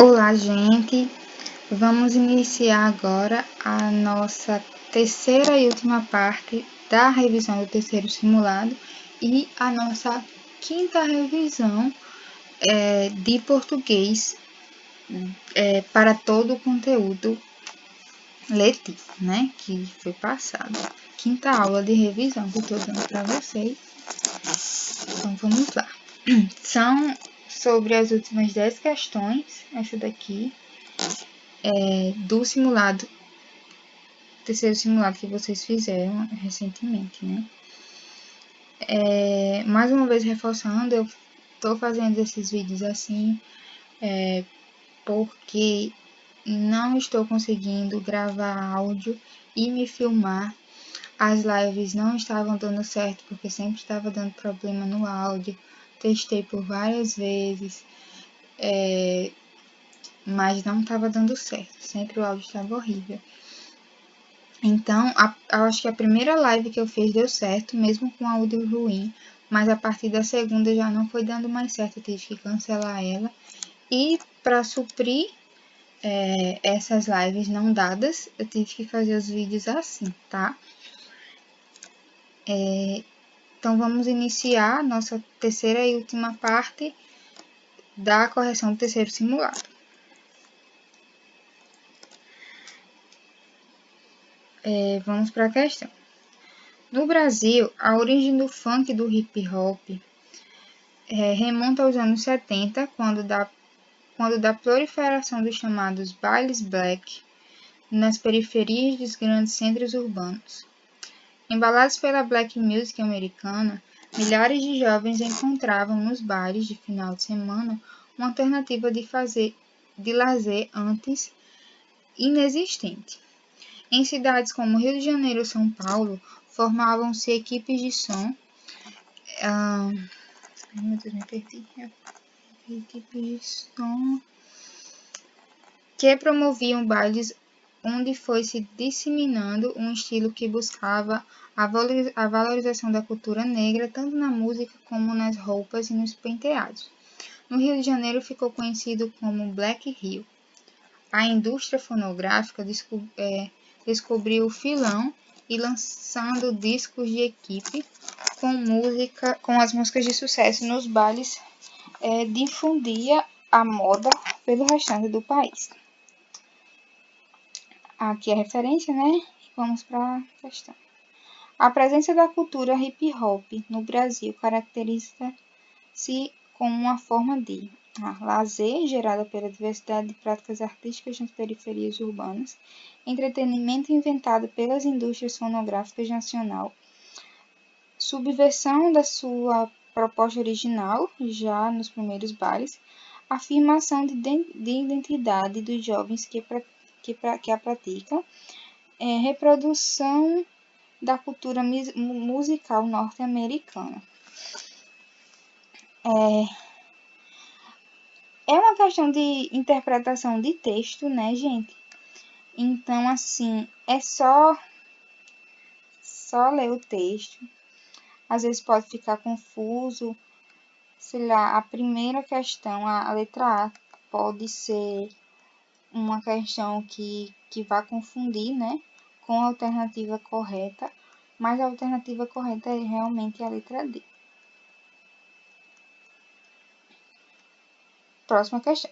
Olá, gente! Vamos iniciar agora a nossa terceira e última parte da revisão do terceiro simulado e a nossa quinta revisão de português para todo o conteúdo letivo, né? Que foi passado. Quinta aula de revisão que eu estou dando para vocês. Então, vamos lá. São sobre as últimas 10 questões, essa daqui, do simulado, terceiro simulado que vocês fizeram recentemente, né? Mais uma vez reforçando, eu tô fazendo esses vídeos assim, porque não estou conseguindo gravar áudio e me filmar. As lives não estavam dando certo, porque sempre estava dando problema no áudio. Testei por várias vezes, mas não estava dando certo. Sempre o áudio estava horrível. Então, eu acho que a primeira live que eu fiz deu certo, mesmo com áudio ruim. Mas a partir da segunda já não foi dando mais certo, eu tive que cancelar ela. E para suprir essas lives não dadas, eu tive que fazer os vídeos assim, tá? Então, vamos iniciar a nossa terceira e última parte da correção do terceiro simulado. Vamos para a questão. No Brasil, a origem do funk e do hip hop remonta aos anos 70, quando da proliferação dos chamados bailes black nas periferias dos grandes centros urbanos. Embalados pela black music americana, milhares de jovens encontravam nos bailes de final de semana uma alternativa de lazer antes inexistente. Em cidades como Rio de Janeiro e São Paulo, formavam-se equipes de som. Equipes de som que promoviam bailes onde foi se disseminando um estilo que buscava a valorização da cultura negra, tanto na música como nas roupas e nos penteados. No Rio de Janeiro ficou conhecido como Black Rio. A indústria fonográfica descobriu o filão e, lançando discos de equipe com as músicas de sucesso nos bailes, difundia a moda pelo restante do país. Aqui a referência, né? Vamos para a questão. A presença da cultura hip hop no Brasil caracteriza-se como uma forma de lazer gerada pela diversidade de práticas artísticas nas periferias urbanas, entretenimento inventado pelas indústrias fonográficas nacional, subversão da sua proposta original, já nos primeiros bailes, afirmação de identidade dos jovens que a praticam, reprodução da cultura musical norte-americana. É uma questão de interpretação de texto, né, gente? Então, assim, é só ler o texto. Às vezes pode ficar confuso. Sei lá, a primeira questão, a letra A, pode ser uma questão que vai confundir, né, com a alternativa correta, mas a alternativa correta é realmente a letra D. Próxima questão.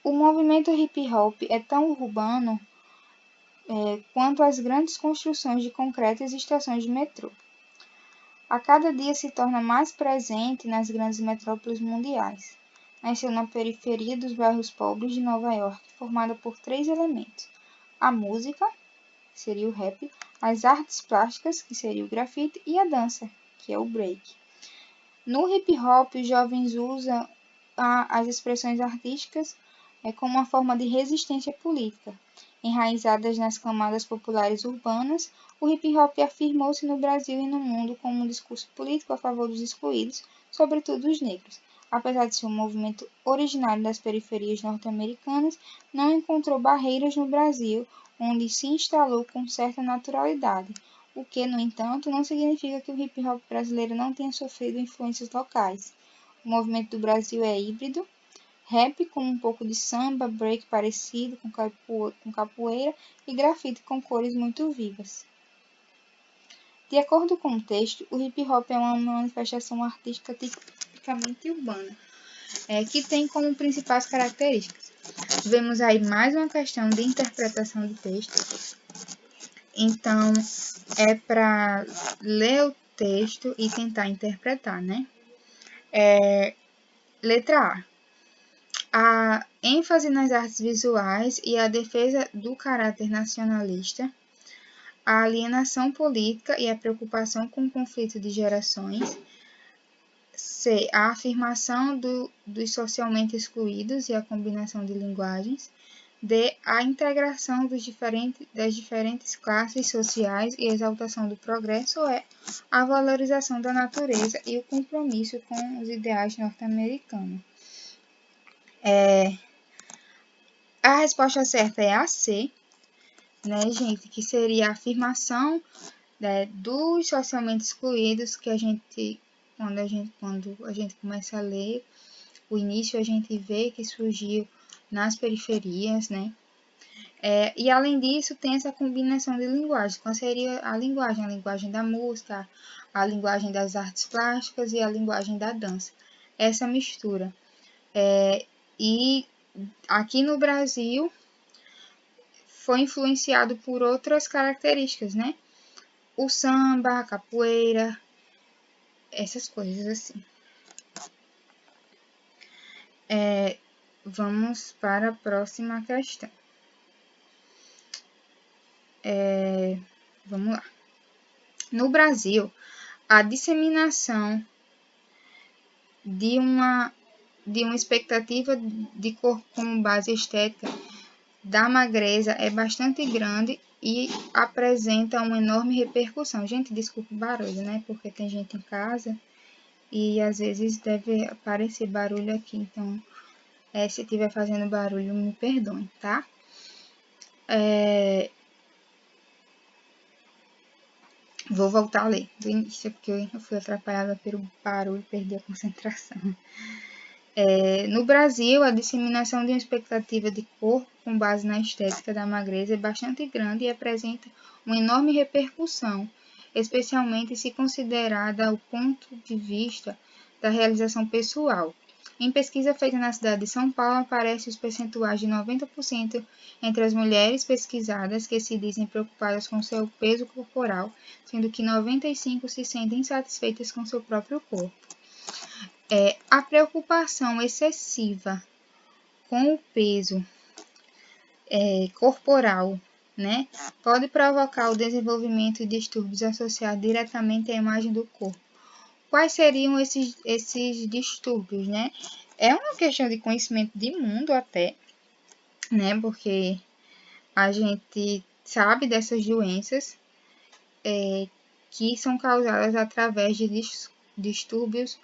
O movimento hip hop é tão urbano quanto as grandes construções de concreto e as estações de metrô. A cada dia se torna mais presente nas grandes metrópoles mundiais. Nasceu na periferia dos bairros pobres de Nova York, formada por 3 elementos: a música, que seria o rap, as artes plásticas, que seria o grafite, e a dança, que é o break. No hip hop, os jovens usam as expressões artísticas como uma forma de resistência política. Enraizadas nas camadas populares urbanas, o hip hop afirmou-se no Brasil e no mundo como um discurso político a favor dos excluídos, sobretudo os negros. Apesar de ser um movimento originário das periferias norte-americanas, não encontrou barreiras no Brasil, onde se instalou com certa naturalidade, o que, no entanto, não significa que o hip hop brasileiro não tenha sofrido influências locais. O movimento do Brasil é híbrido, rap com um pouco de samba, break parecido com capoeira e grafite com cores muito vivas. De acordo com o texto, o hip hop é uma manifestação artística tipicamente urbana, que tem como principais características. Vemos aí mais uma questão de interpretação do texto. Então, é para ler o texto e tentar interpretar, né? Letra A. A ênfase nas artes visuais e a defesa do caráter nacionalista, a alienação política e a preocupação com o conflito de gerações. C. A afirmação dos socialmente excluídos e a combinação de linguagens. D. A integração das diferentes classes sociais e exaltação do progresso. Ou E. A valorização da natureza e o compromisso com os ideais norte-americanos. A resposta certa é a C, né, gente? Que seria a afirmação, né, dos socialmente excluídos, que quando a gente começa a ler o início, a gente vê que surgiu nas periferias, né? E além disso, tem essa combinação de linguagens. Qual seria a linguagem? A linguagem da música, a linguagem das artes plásticas e a linguagem da dança. Essa mistura. E aqui no Brasil foi influenciado por outras características, né? O samba, a capoeira, essas coisas assim. Vamos para a próxima questão. Vamos lá. No Brasil, a disseminação de uma expectativa de corpo como base estética da magreza é bastante grande e apresenta uma enorme repercussão. Gente, desculpa o barulho, né? Porque tem gente em casa e às vezes deve aparecer barulho aqui. Então, se estiver fazendo barulho, me perdoem, tá? Vou voltar a ler do início, porque eu fui atrapalhada pelo barulho, perdi a concentração. No Brasil, a disseminação de uma expectativa de corpo com base na estética da magreza é bastante grande e apresenta uma enorme repercussão, especialmente se considerada o ponto de vista da realização pessoal. Em pesquisa feita na cidade de São Paulo, aparecem os percentuais de 90% entre as mulheres pesquisadas que se dizem preocupadas com seu peso corporal, sendo que 95% se sentem insatisfeitas com seu próprio corpo. A preocupação excessiva com o peso corporal, né, pode provocar o desenvolvimento de distúrbios associados diretamente à imagem do corpo. Quais seriam esses distúrbios, né? É uma questão de conhecimento de mundo até, né? Porque a gente sabe dessas doenças que são causadas através de distúrbios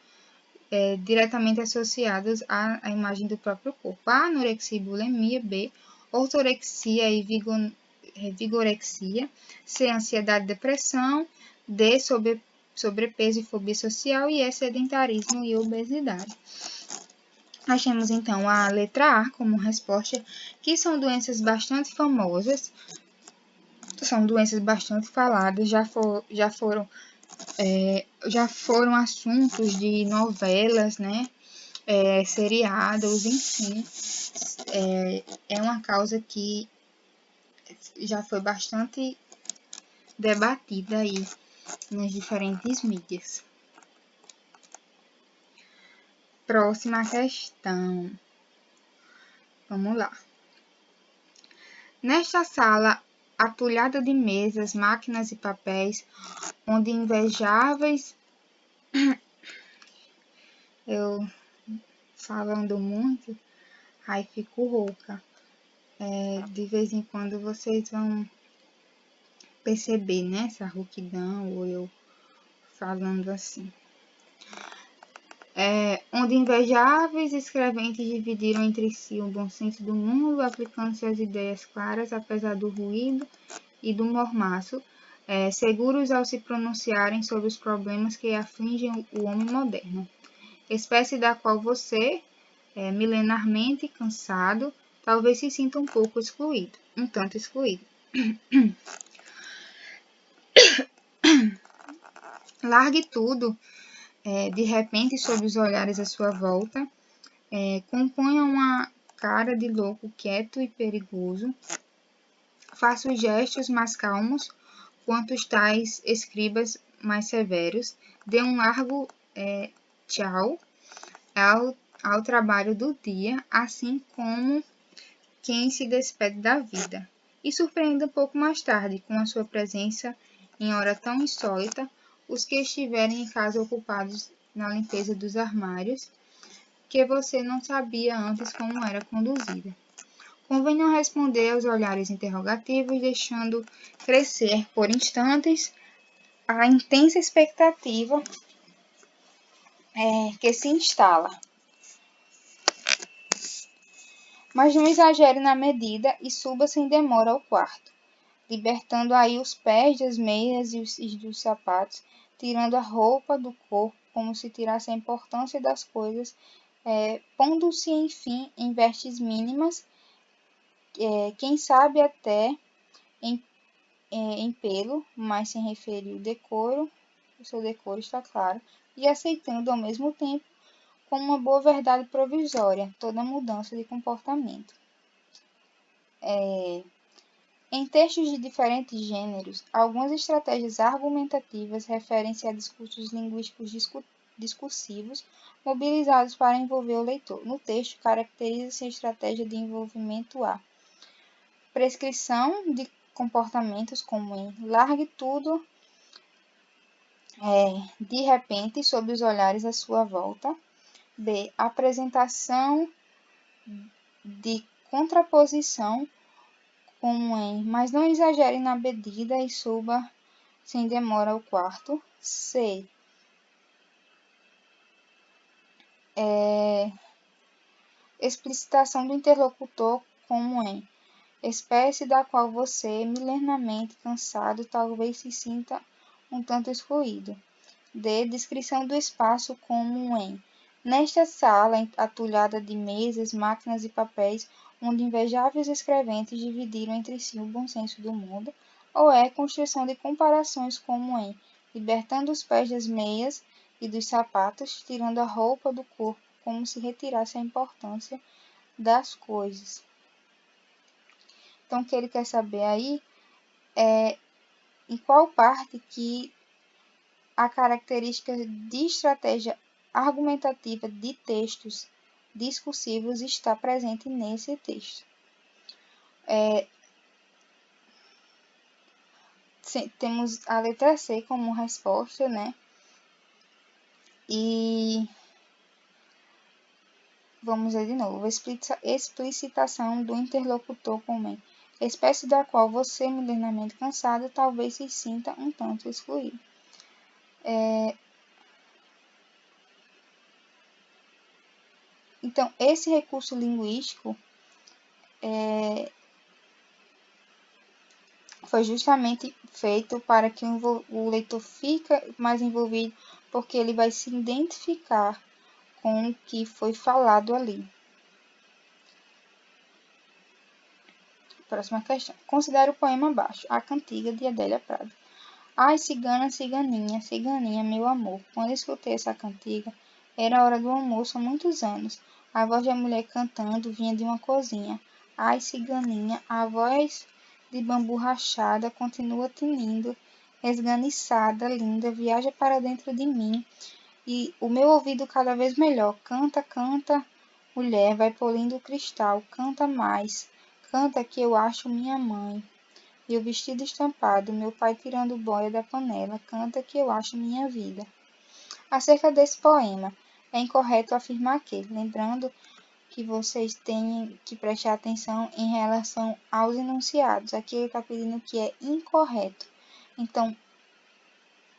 diretamente associados à imagem do próprio corpo. A anorexia e bulimia, B, ortorexia e vigorexia, C, ansiedade e depressão, D, sobrepeso e fobia social, e E, sedentarismo e obesidade. Nós temos então a letra A como resposta, que são doenças bastante famosas, são doenças bastante faladas, já foram assuntos de novelas, né? Seriados, enfim. É uma causa que já foi bastante debatida aí nas diferentes mídias. Próxima questão. Vamos lá. Nesta sala, atulhada de mesas, máquinas e papéis, onde invejáveis... Eu falando muito, aí fico rouca. De vez em quando vocês vão perceber, né, essa rouquidão, ou eu falando assim. Onde invejáveis escreventes dividiram entre si o bom senso do mundo, aplicando suas ideias claras, apesar do ruído e do mormaço, seguros ao se pronunciarem sobre os problemas que afligem o homem moderno. espécie da qual você, milenarmente cansado, talvez se sinta um pouco excluído, um tanto excluído. Largue tudo, de repente, sob os olhares à sua volta, componha uma cara de louco quieto e perigoso, faça os gestos mais calmos quanto os tais escribas mais severos, dê um largo tchau ao trabalho do dia, assim como quem se despede da vida, e surpreenda um pouco mais tarde com a sua presença em hora tão insólita os que estiverem em casa ocupados na limpeza dos armários, que você não sabia antes como era conduzida. Convém não responder aos olhares interrogativos, deixando crescer por instantes a intensa expectativa que se instala. Mas não exagere na medida e suba sem demora ao quarto, libertando aí os pés das meias e dos sapatos, tirando a roupa do corpo como se tirasse a importância das coisas, pondo-se, enfim, em vestes mínimas, quem sabe até em pelo, mas sem referir o seu decoro está claro, e aceitando ao mesmo tempo, como uma boa verdade provisória, toda mudança de comportamento. Em textos de diferentes gêneros, algumas estratégias argumentativas referem-se a discursos linguísticos discursivos mobilizados para envolver o leitor. No texto, caracteriza-se a estratégia de envolvimento A. Prescrição de comportamentos como em largue tudo de repente sob os olhares à sua volta. B. Apresentação de contraposição como em mas não exagere na medida e suba sem demora ao quarto. C. Explicitação do interlocutor como em espécie da qual você, milenarmente cansado, talvez se sinta um tanto excluído. D. Descrição do espaço como em nesta sala atulhada de mesas, máquinas e papéis, onde invejáveis escreventes dividiram entre si o bom senso do mundo, ou é construção de comparações como em libertando os pés das meias e dos sapatos, tirando a roupa do corpo como se retirasse a importância das coisas. Então, o que ele quer saber aí é em qual parte que a característica de estratégia argumentativa de textos discursivos está presente nesse texto. Temos a letra C como resposta, né? E vamos ver de novo. Explicitação do interlocutor como espécie da qual você, milenarmente cansado, talvez se sinta um tanto excluído. Então, esse recurso linguístico foi justamente feito para que o leitor fique mais envolvido, porque ele vai se identificar com o que foi falado ali. Próxima questão. Considere o poema abaixo. A Cantiga de Adélia Prado. Ai, cigana, ciganinha, ciganinha, meu amor. Quando escutei essa cantiga, era hora do almoço há muitos anos. A voz da mulher cantando vinha de uma cozinha. Ai, ciganinha, a voz de bambu rachada continua tinindo, esganiçada, linda, viaja para dentro de mim, e o meu ouvido cada vez melhor. Canta, canta, mulher, vai polindo o cristal, canta mais, canta que eu acho minha mãe. E o vestido estampado, meu pai tirando boia da panela, canta que eu acho minha vida. Acerca desse poema, é incorreto afirmar que, lembrando que vocês têm que prestar atenção em relação aos enunciados. Aqui ele está pedindo que é incorreto. Então,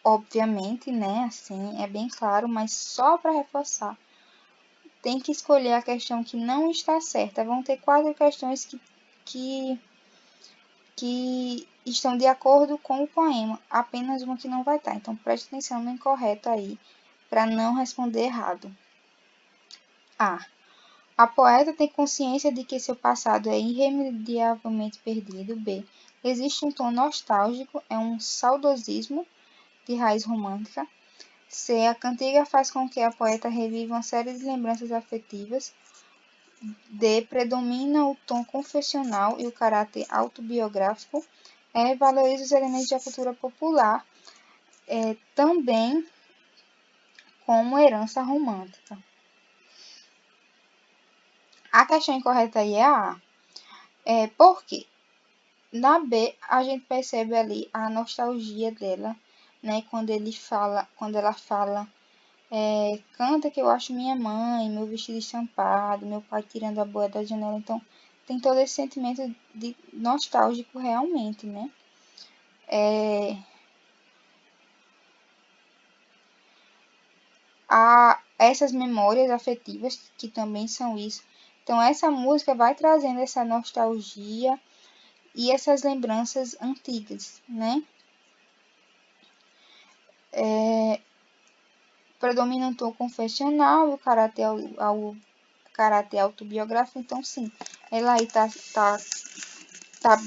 obviamente, né, assim, é bem claro, mas só para reforçar, tem que escolher a questão que não está certa. Vão ter 4 questões que estão de acordo com o poema, apenas uma que não vai estar. Então, preste atenção no incorreto aí, para não responder errado. A. A poeta tem consciência de que seu passado é irremediavelmente perdido. B. Existe um tom nostálgico, é um saudosismo de raiz romântica. C. A cantiga faz com que a poeta reviva uma série de lembranças afetivas. D. Predomina o tom confessional e o caráter autobiográfico. E. Valoriza os elementos da cultura popular, também como herança romântica. A questão incorreta aí é a A. Por quê? Na B, a gente percebe ali a nostalgia dela, né? Quando ela fala, canta que eu acho minha mãe, meu vestido estampado, meu pai tirando a boia da janela. Então, tem todo esse sentimento de nostálgico realmente, né? Há essas memórias afetivas que também são isso. Então, essa música vai trazendo essa nostalgia e essas lembranças antigas, né? Predomina um tom confessional e o caráter autobiográfico. Então, sim, ela aí tá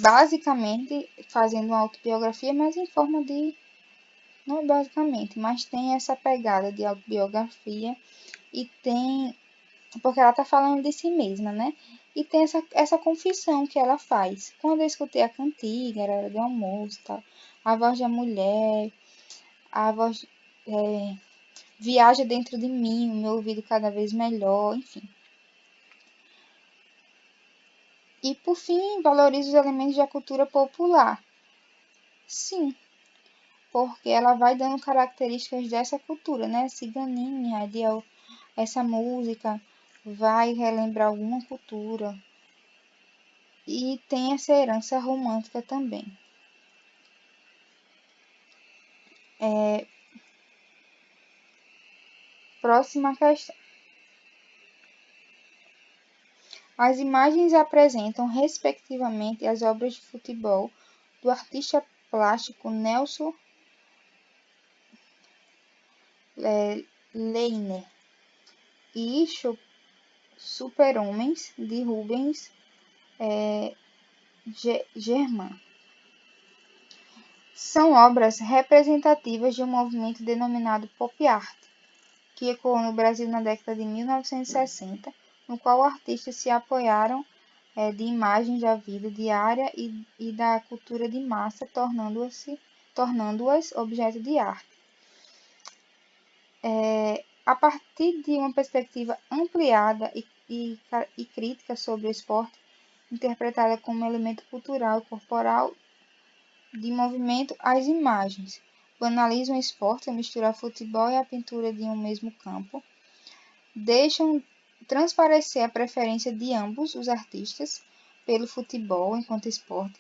basicamente fazendo uma autobiografia, mas em forma de... Não basicamente, mas tem essa pegada de autobiografia e tem... Porque ela tá falando de si mesma, né? E tem essa confissão que ela faz. Quando eu escutei a cantiga, era hora do almoço, tal, a voz da mulher, a voz... viaja dentro de mim, o meu ouvido cada vez melhor, enfim. E, por fim, valoriza os elementos da cultura popular. Sim, porque ela vai dando características dessa cultura, né? Ciganinha, essa música vai relembrar alguma cultura. E tem essa herança romântica também. Próxima questão. As imagens apresentam, respectivamente, as obras de futebol do artista plástico Nelson Leiner e Super-Homens de Rubens Germain. São obras representativas de um movimento denominado pop art, que ecoou no Brasil na década de 1960, no qual artistas se apoiaram de imagens da vida diária e da cultura de massa, tornando-as objeto de arte. A partir de uma perspectiva ampliada e crítica sobre o esporte, interpretada como elemento cultural e corporal de movimento, as imagens banalizam o esporte ao misturar futebol e a pintura de um mesmo campo, deixam transparecer a preferência de ambos os artistas pelo futebol enquanto esporte,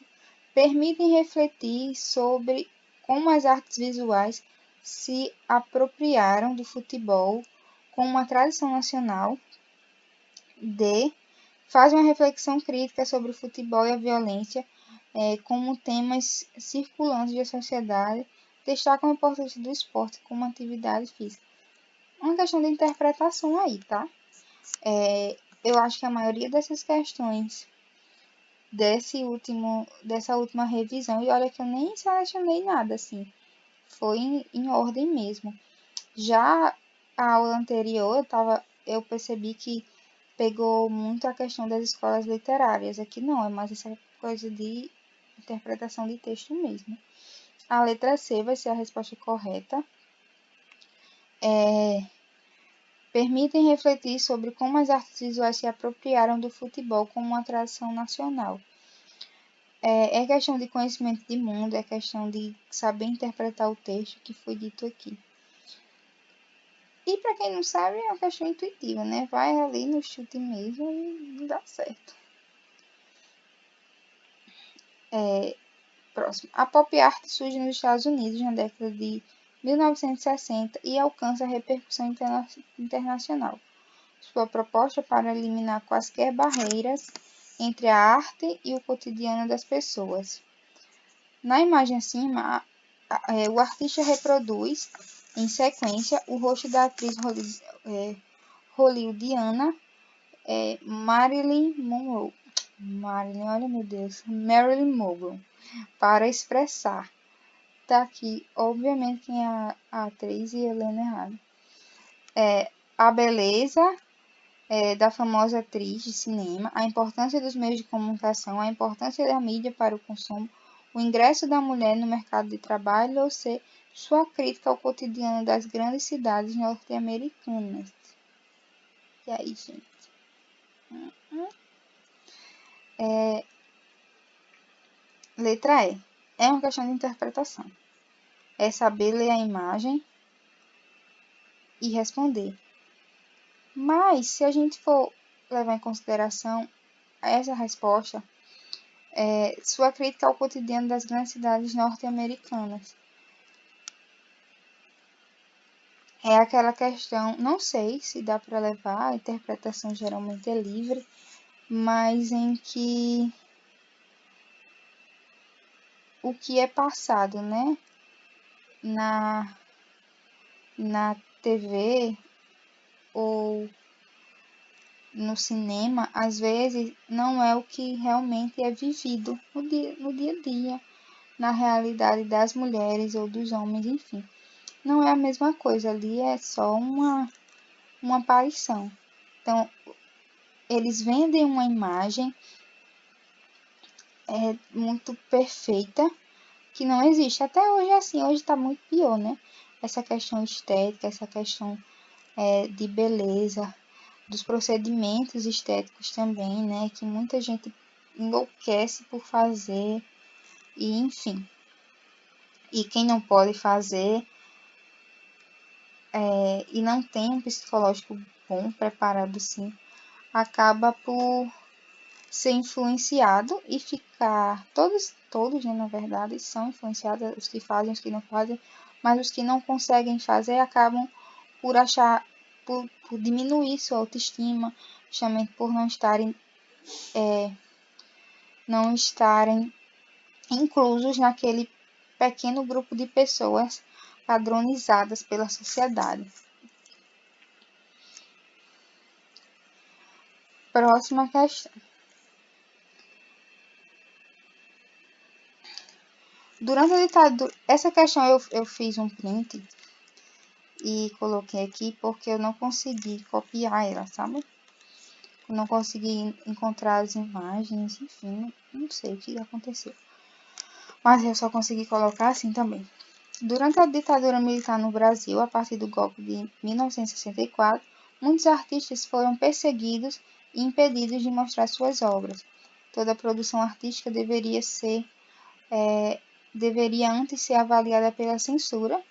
permitem refletir sobre como as artes visuais se apropriaram do futebol como uma tradição nacional. D. Faz uma reflexão crítica sobre o futebol e a violência como temas circulantes da sociedade, destacam a importância do esporte como atividade física. Uma questão de interpretação aí, tá? Eu acho que a maioria dessas questões dessa última revisão, e olha que eu nem selecionei nada, assim, foi em ordem mesmo. Já a aula anterior, eu percebi que pegou muito a questão das escolas literárias. Aqui não, é mais essa coisa de interpretação de texto mesmo. A letra C vai ser a resposta correta. Permitem refletir sobre como as artes visuais se apropriaram do futebol como uma tradição nacional. É questão de conhecimento de mundo, é questão de saber interpretar o texto que foi dito aqui. E para quem não sabe, é uma questão intuitiva, né? Vai ali no chute mesmo e dá certo. Próximo. A pop art surge nos Estados Unidos na década de 1960 e alcança repercussão internacional. Sua proposta para eliminar quaisquer barreiras entre a arte e o cotidiano das pessoas. Na imagem acima, o artista reproduz, em sequência, o rosto da atriz hollywoodiana é Marilyn Monroe. Olha meu Deus, Marilyn Monroe, para expressar. Tá aqui, obviamente, quem é a atriz e Helena errado. A beleza da famosa atriz de cinema, a importância dos meios de comunicação, a importância da mídia para o consumo, o ingresso da mulher no mercado de trabalho, ou seja, sua crítica ao cotidiano das grandes cidades norte-americanas. E aí, gente? Letra E. É uma questão de interpretação. É saber ler a imagem e responder. Mas, se a gente for levar em consideração essa resposta, sua crítica ao cotidiano das grandes cidades norte-americanas. É aquela questão, não sei se dá para levar, a interpretação geralmente é livre, mas em que o que é passado, né, na TV ou no cinema, às vezes não é o que realmente é vivido no dia a dia, na realidade das mulheres ou dos homens, enfim. Não é a mesma coisa, ali é só uma aparição. Então, eles vendem uma imagem muito perfeita, que não existe. Até hoje é assim, hoje está muito pior, né? Essa questão estética, essa questão de beleza, dos procedimentos estéticos também, né? Que muita gente enlouquece por fazer, e enfim. E quem não pode fazer e não tem um psicológico bom, preparado assim, acaba por ser influenciado e ficar. Todos, né, na verdade, são influenciados, os que fazem, os que não fazem, mas os que não conseguem fazer acabam por achar, por diminuir sua autoestima, justamente por não estarem inclusos naquele pequeno grupo de pessoas padronizadas pela sociedade. Próxima questão. Durante a ditadura, essa questão eu fiz um print e coloquei aqui porque eu não consegui copiar ela, sabe? Eu não consegui encontrar as imagens, enfim, não sei o que aconteceu. Mas eu só consegui colocar assim também. Durante a ditadura militar no Brasil, a partir do golpe de 1964, muitos artistas foram perseguidos e impedidos de mostrar suas obras. Toda produção artística deveria antes ser avaliada pela censura,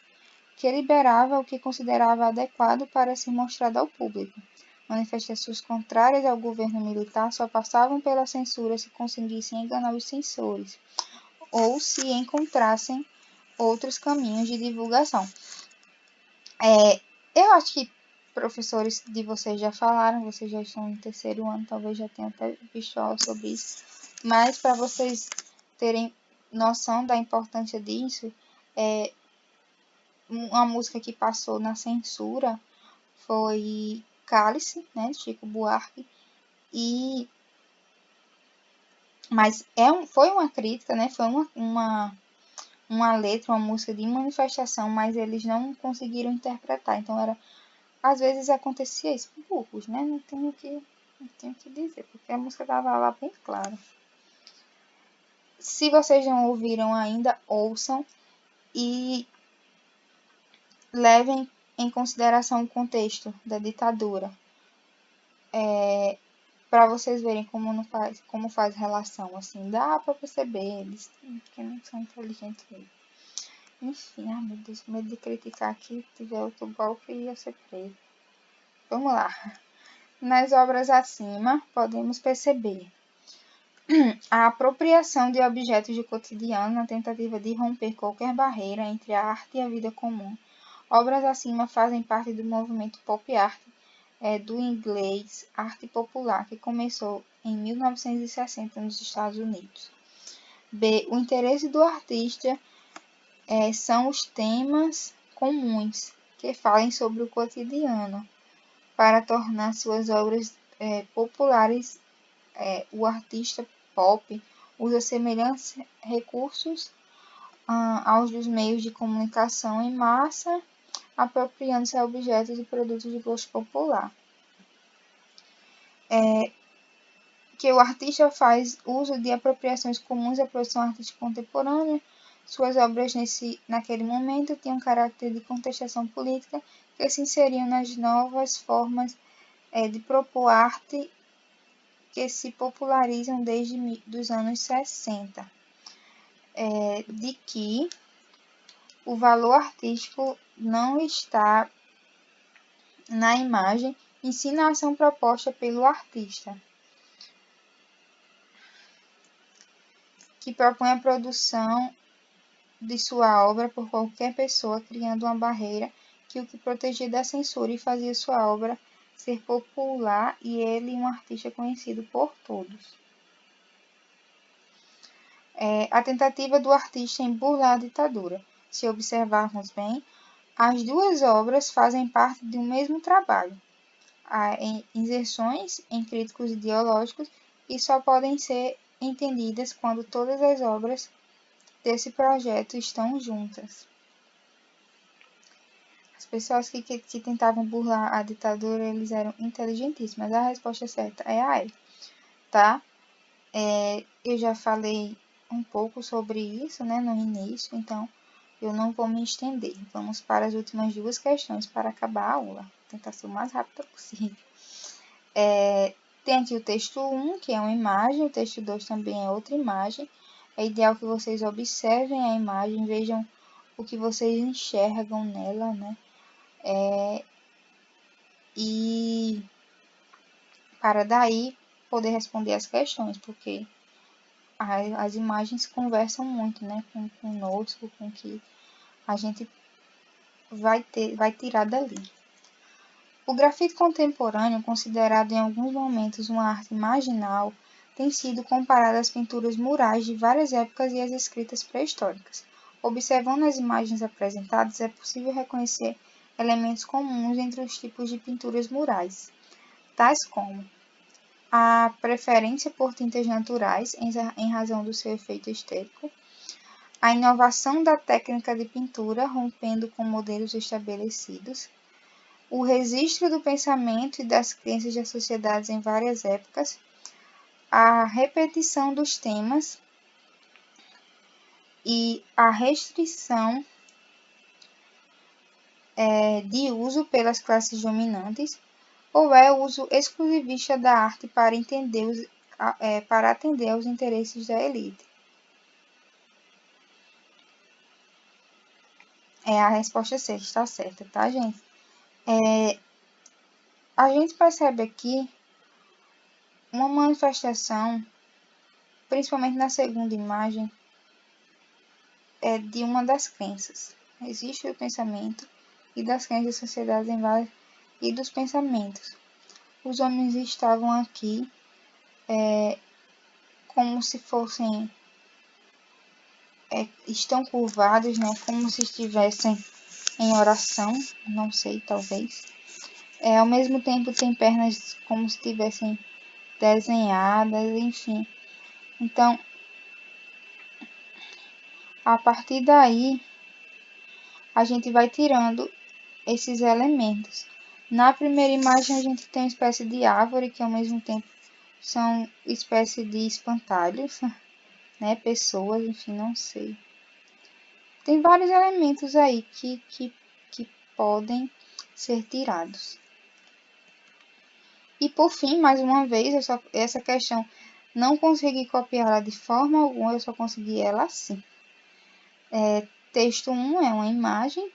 que liberava o que considerava adequado para ser mostrado ao público. Manifestações contrárias ao governo militar só passavam pela censura se conseguissem enganar os censores ou se encontrassem outros caminhos de divulgação. Eu acho que professores de vocês já falaram, vocês já estão no terceiro ano, talvez já tenham até visto aula sobre isso, mas para vocês terem noção da importância disso, uma música que passou na censura foi Cálice, né, de Chico Buarque, mas foi uma crítica, né, foi uma letra, uma música de manifestação, mas eles não conseguiram interpretar, então às vezes acontecia isso, burros, né, não tenho o que dizer, porque a música estava lá bem clara. Se vocês não ouviram ainda, ouçam e levem em consideração o contexto da ditadura, para vocês verem como faz relação, assim, dá para perceber, eles que não são inteligentes mesmo. Enfim, meu Deus, com medo de criticar aqui, tiver outro golpe e eu ser preso. Vamos lá. Nas obras acima, podemos perceber a apropriação de objetos do cotidiano na tentativa de romper qualquer barreira entre a arte e a vida comum. Obras acima fazem parte do movimento pop art, do inglês arte popular, que começou em 1960 nos Estados Unidos. B. O interesse do artista são os temas comuns que falem sobre o cotidiano, para tornar suas obras populares, o artista pop usa semelhantes recursos aos dos meios de comunicação em massa, apropriando-se a objetos e produtos de gosto popular. Que o artista faz uso de apropriações comuns à produção artística contemporânea. Suas obras naquele momento tinham caráter de contestação política que se inseriam nas novas formas de propor arte que se popularizam desde os anos 60. De que o valor artístico não está na imagem, e sim na ação proposta pelo artista, que propõe a produção de sua obra por qualquer pessoa, criando uma barreira que o protegia da censura e fazia sua obra ser popular e ele um artista conhecido por todos. A tentativa do artista em burlar a ditadura. Se observarmos bem, as duas obras fazem parte de um mesmo trabalho. Há inserções em críticos ideológicos e só podem ser entendidas quando todas as obras desse projeto estão juntas. As pessoas que tentavam burlar a ditadura, eles eram inteligentíssimas. A resposta certa é a E, tá? Eu já falei um pouco sobre isso, né, no início, então eu não vou me estender. Vamos para as últimas duas questões para acabar a aula. Vou tentar ser o mais rápida possível. Tem aqui o texto 1, que é uma imagem, o texto 2 também é outra imagem. É ideal que vocês observem a imagem, vejam o que vocês enxergam nela, né? E para daí poder responder as questões, porque as imagens conversam muito, né, conosco, com o que a gente vai tirar dali. O grafite contemporâneo, considerado em alguns momentos uma arte marginal, tem sido comparado às pinturas murais de várias épocas e às escritas pré-históricas. Observando as imagens apresentadas, é possível reconhecer elementos comuns entre os tipos de pinturas murais, tais como a preferência por tintas naturais em razão do seu efeito estético, a inovação da técnica de pintura rompendo com modelos estabelecidos, o registro do pensamento e das crenças das sociedades em várias épocas, a repetição dos temas e a restrição de uso pelas classes dominantes, ou é o uso exclusivista da arte para atender aos interesses da elite. A resposta certa está certa, tá, gente? A gente percebe aqui uma manifestação, principalmente na segunda imagem, de uma das crenças. Existe o pensamento e das crenças da sociedade e dos pensamentos. Os homens estavam aqui como se fossem, estão curvados, né, como se estivessem em oração, não sei, talvez. Ao mesmo tempo tem pernas como se estivessem desenhadas, enfim. Então, a partir daí, a gente vai tirando esses elementos. Na primeira imagem, a gente tem uma espécie de árvore, que ao mesmo tempo são espécie de espantalhos, né? Pessoas, enfim, não sei. Tem vários elementos aí que podem ser tirados. E por fim, mais uma vez, essa questão não consegui copiá-la de forma alguma, eu só consegui ela assim. Texto 1 é uma imagem,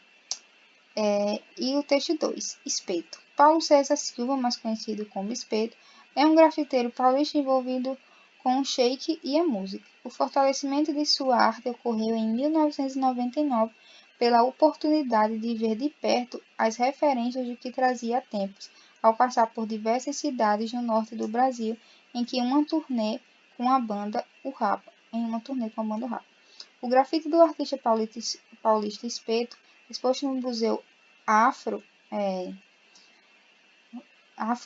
e o texto 2, Espeto. Paulo César Silva, mais conhecido como Espeto, é um grafiteiro paulista envolvido com o shake e a música. O fortalecimento de sua arte ocorreu em 1999 pela oportunidade de ver de perto as referências do que trazia há tempos, ao passar por diversas cidades no norte do Brasil, em uma turnê com a banda O Rapa. O grafite do artista paulista Espeto, exposto no Museu Afro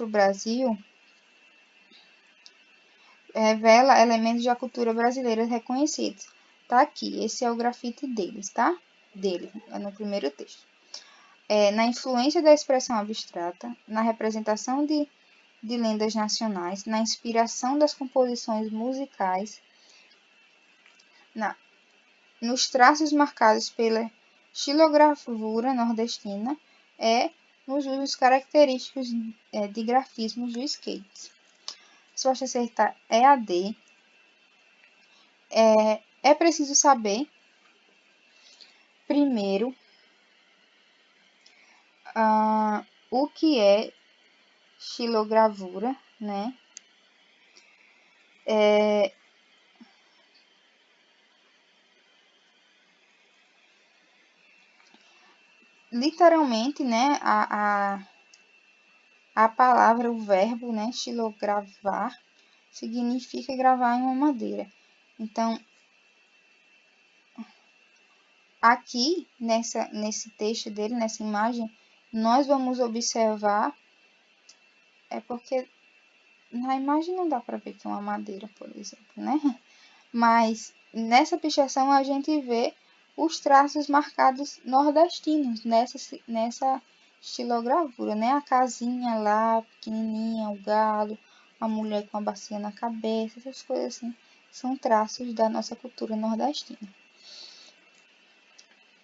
Brasil, revela elementos da cultura brasileira reconhecidos. Tá aqui, esse é o grafite deles, tá? Dele, é no primeiro texto. Na influência da expressão abstrata, na representação de lendas nacionais, na inspiração das composições musicais, nos traços marcados pela xilogravura nordestina, nos usos característicos de grafismos do skate. A resposta certa é a D. É preciso saber, primeiro, o que é xilogravura, né? Literalmente, né, a palavra, o verbo, né, xilogravar, significa gravar em uma madeira. Então, aqui, nesse texto dele, nessa imagem, nós vamos observar, porque na imagem não dá para ver que é uma madeira, por exemplo, né? Mas nessa pichação a gente vê os traços marcados nordestinos nessa estilogravura, né? A casinha lá, pequenininha, o galo, a mulher com a bacia na cabeça, essas coisas assim, são traços da nossa cultura nordestina.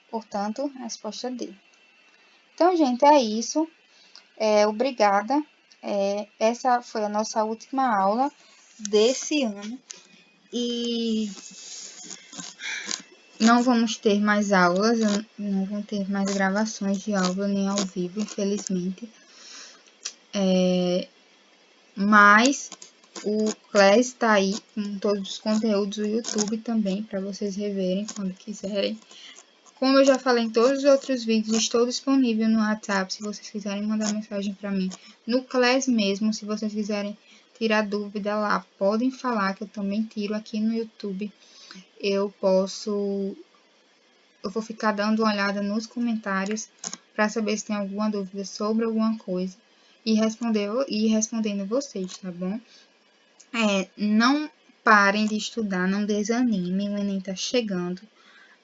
Portanto, a resposta é D. Então, gente, é isso. Obrigada. Essa foi a nossa última aula desse ano. E não vamos ter mais aulas, não vão ter mais gravações de aula nem ao vivo, infelizmente. Mas o Class está aí com todos os conteúdos do YouTube também, para vocês reverem quando quiserem. Como eu já falei em todos os outros vídeos, estou disponível no WhatsApp, se vocês quiserem mandar mensagem para mim. No Class mesmo, se vocês quiserem tirar dúvida lá, podem falar que eu também tiro aqui no YouTube. Eu vou ficar dando uma olhada nos comentários para saber se tem alguma dúvida sobre alguma coisa e respondendo vocês, tá bom? Não parem de estudar, não desanimem, o Enem tá chegando.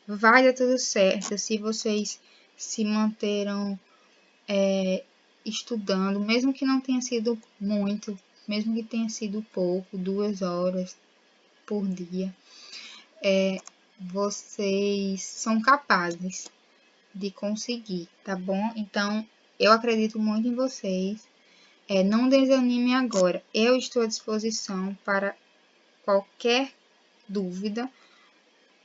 Vai dar tudo certo se vocês se manteram estudando, mesmo que não tenha sido muito, mesmo que tenha sido pouco, 2 horas por dia. Vocês são capazes de conseguir, tá bom? Então, eu acredito muito em vocês. Não desanime agora. Eu estou à disposição para qualquer dúvida.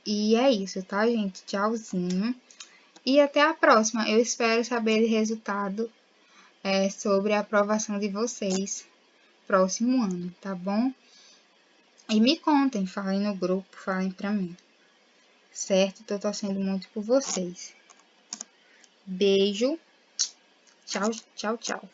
E é isso, tá, gente? Tchauzinho. E até a próxima. Eu espero saber o resultado sobre a aprovação de vocês próximo ano, tá bom? E me contem, falem no grupo, falem pra mim. Certo? Tô torcendo muito por vocês. Beijo. Tchau, tchau, tchau.